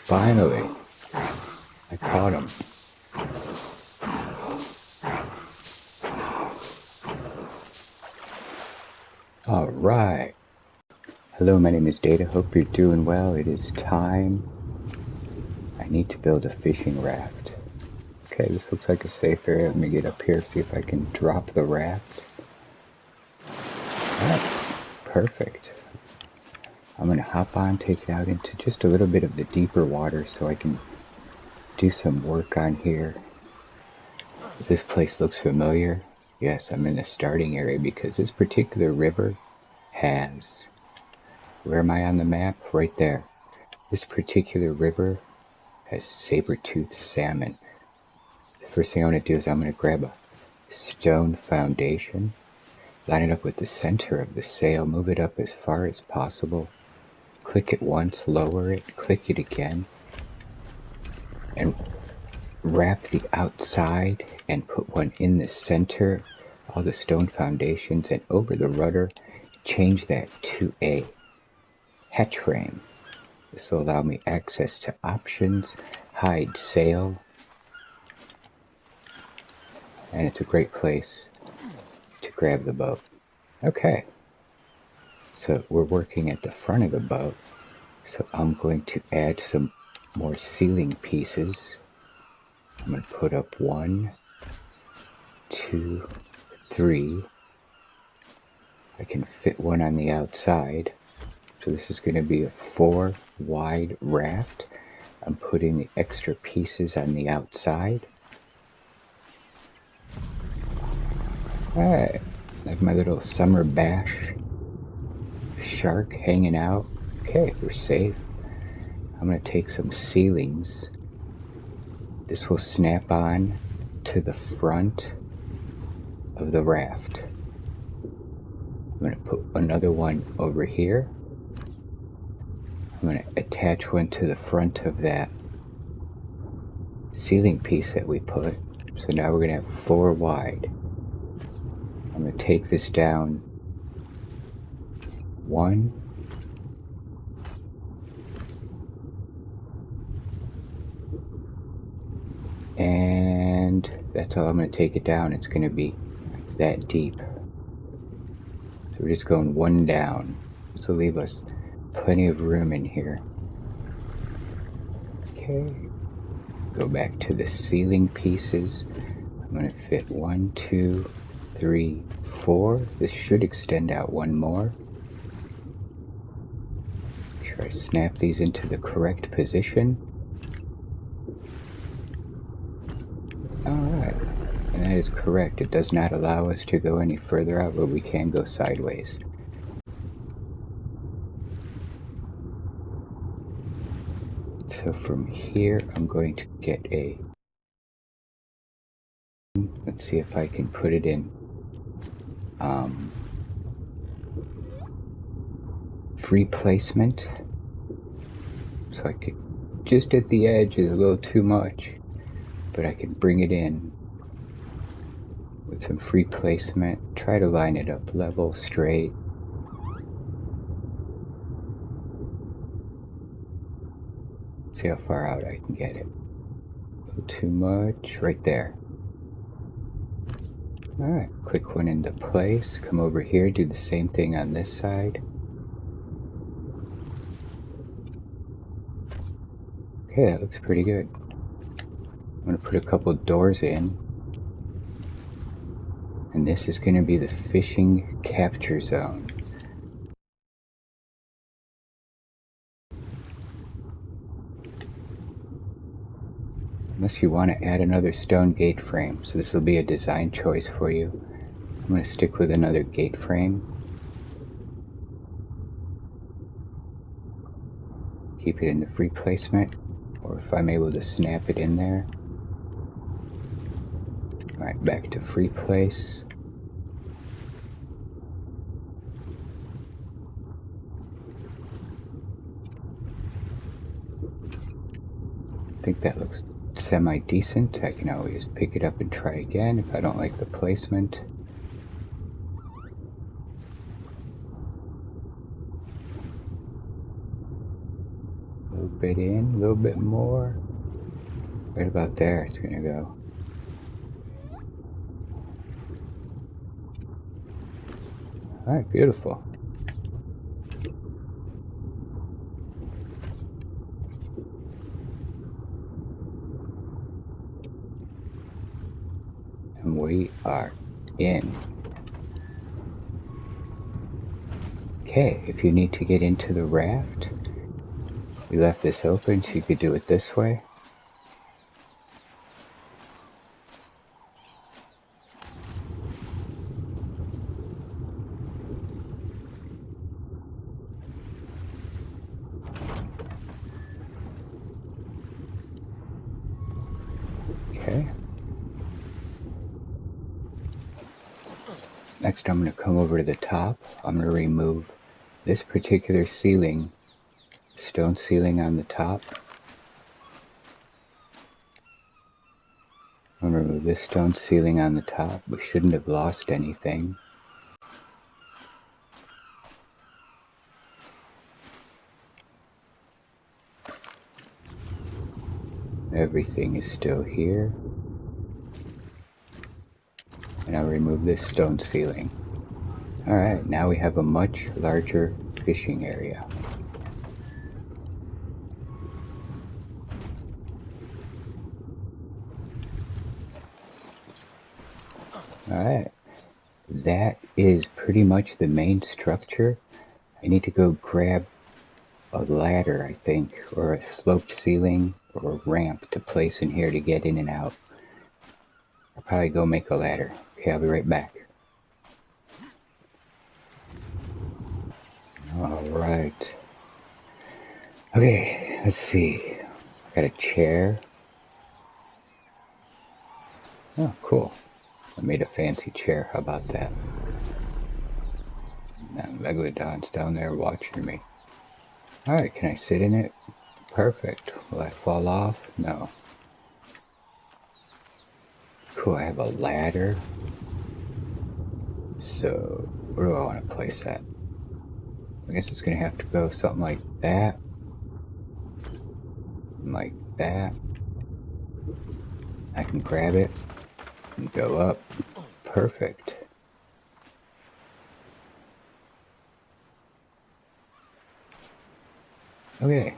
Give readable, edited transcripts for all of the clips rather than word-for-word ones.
Finally, I caught him. Alright. Hello, my name is Data. Hope you're doing well. It is time. I need to build a fishing raft. Okay, this looks like a safe area. Let me get up here, see if I can drop the raft. Alright, perfect. I'm going to hop on, take it out into just a little bit of the deeper water so I can do some work on here. This place looks familiar. Yes, I'm in the starting area because this particular river has... Where am I on the map? Right there. This particular river has saber-toothed salmon. The first thing I want to do is I'm going to grab a stone foundation, line it up with the center of the sail, move it up as far as possible, click it once, lower it, click it again, and wrap the outside and put one in the center, all the stone foundations, and over the rudder, change that to a hatch frame. This will allow me access to options, hide sail, and it's a great place to grab the boat. Okay, so we're working at the front of the boat, so I'm going to add some more ceiling pieces. I'm going to put up 1, 2, 3. I can fit one on the outside, so this is going to be a 4 wide raft. I'm putting the extra pieces on the outside. Alright, I have my little summer bash shark hanging out. Okay, we're safe. I'm going to take some ceilings. This will snap on to the front of the raft. I'm going to put another one over here. I'm going to attach one to the front of that ceiling piece that we put. So now we're going to have 4 wide. I'm going to take this down 1, and that's all I'm going to take it down. It's going to be that deep. So we're just going 1 down. This will leave us plenty of room in here. Okay, go back to the ceiling pieces. I'm going to fit 1, 2, 3, 4. This should extend out 1 more. Make sure I snap these into the correct position. Alright, and that is correct. It does not allow us to go any further out, but we can go sideways. So from here, I'm going to get a... Let's see if I can put it in free placement. So I could... Just at the edge is a little too much, but I can bring it in with some free placement. Try to line it up level, straight. See how far out I can get it. A little too much, right there. Alright, click one into place, come over here, do the same thing on this side. Okay, that looks pretty good. I'm going to put a couple doors in. And this is going to be the fishing capture zone. Unless you want to add another stone gate frame, so this will be a design choice for you. I'm going to stick with another gate frame. Keep it in the free placement, or if I'm able to snap it in there. Alright, back to free place. I think that looks semi-decent. I can always pick it up and try again if I don't like the placement. A little bit in, a little bit more. Right about there it's gonna go. Alright, beautiful. And we are in. Okay, if you need to get into the raft, we left this open so you could do it this way. Okay. Next I'm going to come over to the top. I'm going to remove this particular ceiling, stone ceiling on the top. I'm going to remove this stone ceiling on the top. We shouldn't have lost anything. Everything is still here. And I'll remove this stone ceiling. Alright, now we have a much larger fishing area. Alright, that is pretty much the main structure. I need to go grab a ladder, I think, or a sloped ceiling or a ramp to place in here to get in and out. I'll probably go make a ladder. Okay, I'll be right back. Alright. Okay, let's see. I got a chair. Oh, cool. I made a fancy chair. How about that? Now Megalodon's down there watching me. Alright, can I sit in it? Perfect. Will I fall off? No. Cool, I have a ladder. So, where do I want to place that? I guess it's going to have to go something like that. Like that. I can grab it and go up. Perfect. Okay,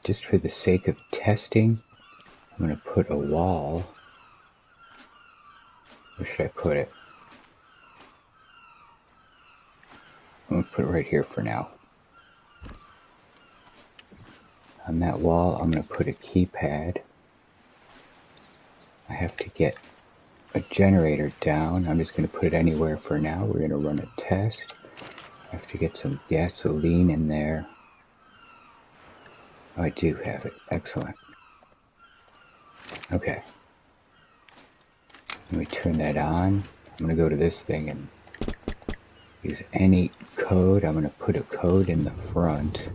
just for the sake of testing, I'm going to put a wall. Where should I put it? I'm going to put it right here for now. On that wall, I'm going to put a keypad. I have to get a generator down. I'm just going to put it anywhere for now. We're going to run a test. I have to get some gasoline in there. Oh, I do have it. Excellent. Okay. Let me turn that on. I'm going to go to this thing and use any code. I'm going to put a code in the front.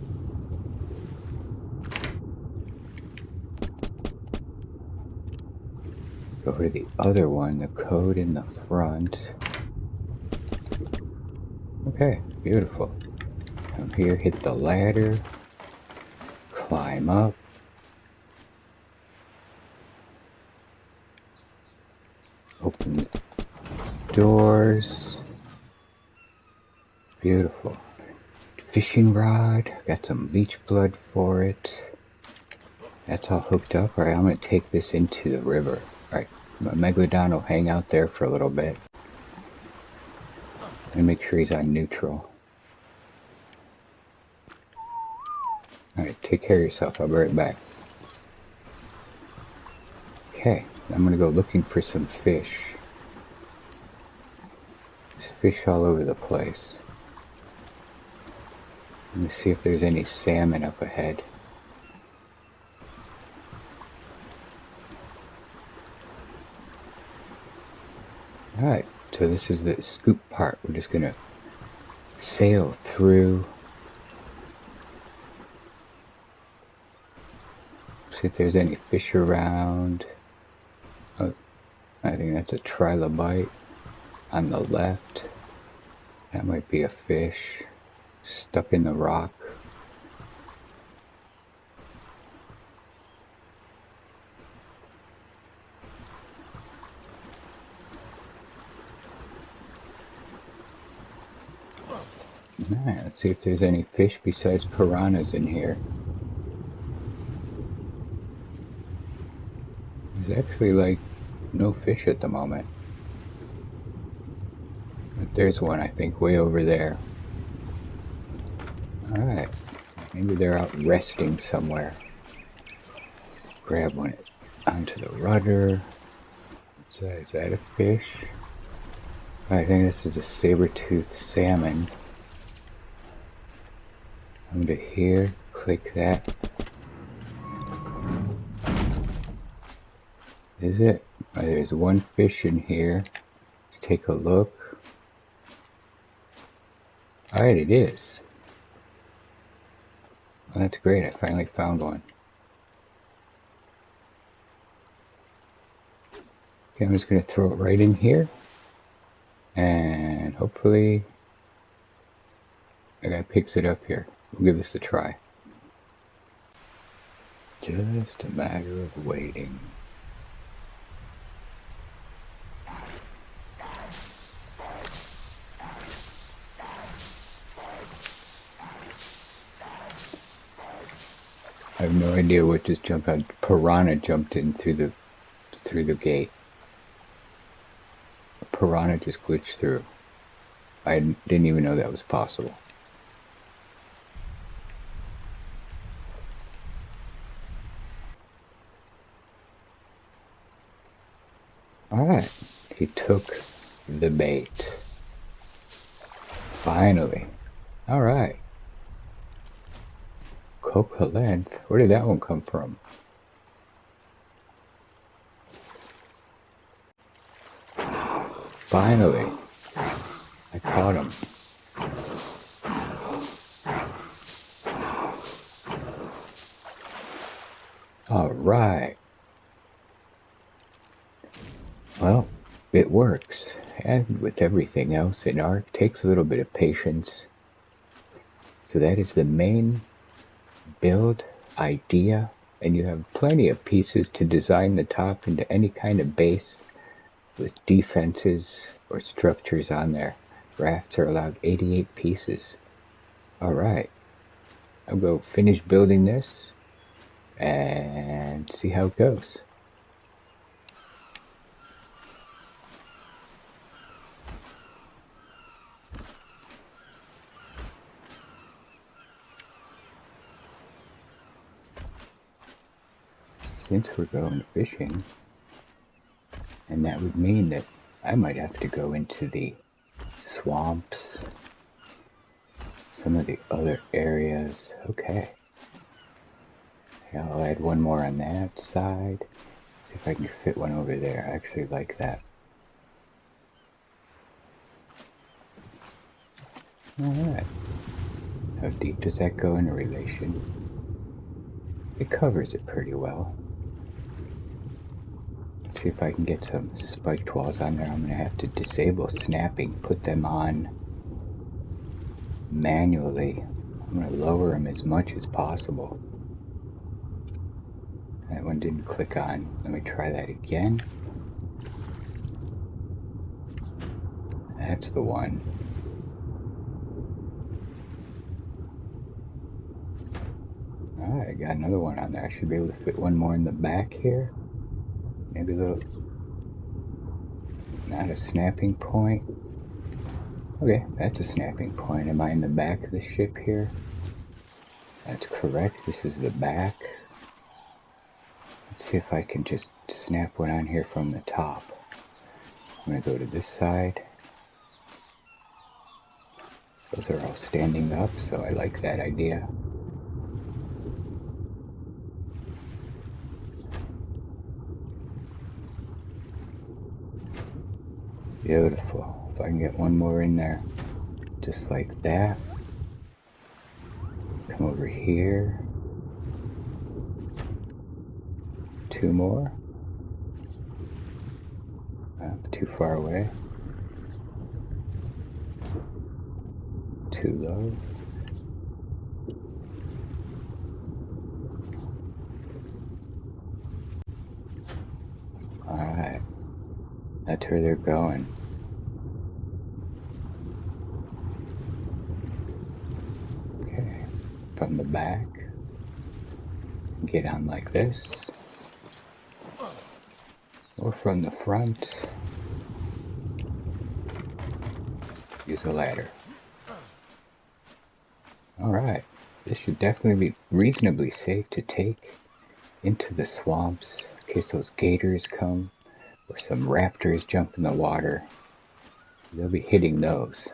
Go over to the other one, the code in the front. Okay, beautiful. Come here, hit the ladder, climb up. Open the doors. Beautiful. Fishing rod, got some leech blood for it. That's all hooked up. Alright, I'm going to take this into the river. Alright, my Megalodon will hang out there for a little bit. And make sure he's on neutral. Alright, take care of yourself. I'll be right back. Okay, I'm going to go looking for some fish. There's fish all over the place. Let me see if there's any salmon up ahead. Alright, so this is the scoop part. We're just going to sail through. See if there's any fish around. Oh, I think that's a trilobite on the left. That might be a fish stuck in the rock. Alright, let's see if there's any fish besides piranhas in here. There's actually like no fish at the moment. But there's one, I think, way over there. Alright, maybe they're out resting somewhere. Grab one onto the rudder. Is that a fish? I think this is a saber-toothed salmon. Under here, click that. Is it? Oh, there's one fish in here. Let's take a look. Alright, it is. Well, that's great, I finally found one. Okay, I'm just going to throw it right in here. And hopefully the guy picks it up here. We'll give this a try. Just a matter of waiting. I have no idea what just jumped out. Piranha jumped in through the gate. A piranha just glitched through. I didn't even know that was possible. Alright, he took the bait. Finally. Alright. Coca length? Where did that one come from? Finally. I caught him. Alright. Well, it works. And with everything else in Ark, takes a little bit of patience. So that is the main build idea, and you have plenty of pieces to design the top into any kind of base with defenses or structures on there. Rafts are allowed 88 pieces. Alright, I'll go finish building this and see how it goes. Since we're going fishing, and that would mean that I might have to go into the swamps, some of the other areas. Okay. I'll add one more on that side. See if I can fit one over there. I actually like that. Alright. How deep does that go in relation? It covers it pretty well. See if I can get some spiked walls on there. I'm going to have to disable snapping, put them on manually. I'm going to lower them as much as possible. That one didn't click on. Let me try that again. That's the one. Alright, I got another one on there. I should be able to fit one more in the back here. Maybe a little, not a snapping point. Okay, that's a snapping point. Am I in the back of the ship here? That's correct. This is the back. Let's see if I can just snap one on here from the top. I'm going to go to this side. Those are all standing up, so I like that idea. Beautiful. If I can get one more in there, just like that. Come over here. Two more. Too far away. Too low. Alright. That's where they're going. from the back. Get on like this. Or from the front. Use a ladder. Alright, this should definitely be reasonably safe to take into the swamps in case those gators come or some raptors jump in the water. They'll be hitting those.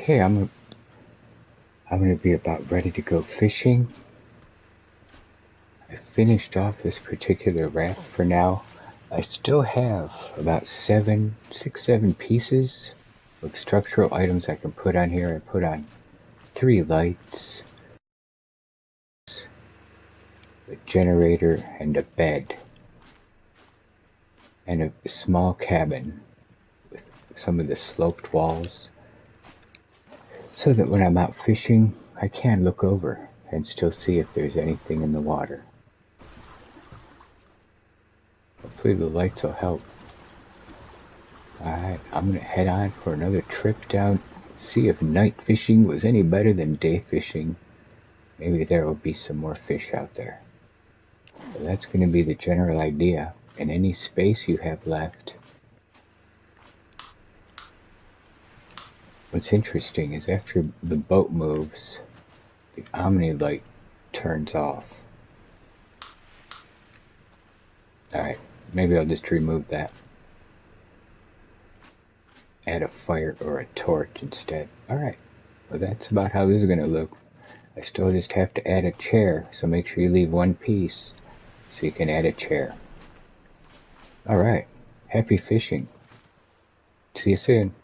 Okay, I'm gonna be about ready to go fishing. I finished off this particular raft for now. I still have about 7 pieces of structural items I can put on here. I put on 3 lights, a generator, and a bed, and a small cabin with some of the sloped walls, so that when I'm out fishing, I can look over and still see if there's anything in the water. Hopefully the lights will help. Alright, I'm gonna head on for another trip down, see if night fishing was any better than day fishing. Maybe there will be some more fish out there. So that's gonna be the general idea. In any space you have left. What's interesting is after the boat moves, the Omni light turns off. Alright, maybe I'll just remove that. Add a fire or a torch instead. Alright, well that's about how this is going to look. I still just have to add a chair, so make sure you leave one piece so you can add a chair. Alright, happy fishing. See you soon.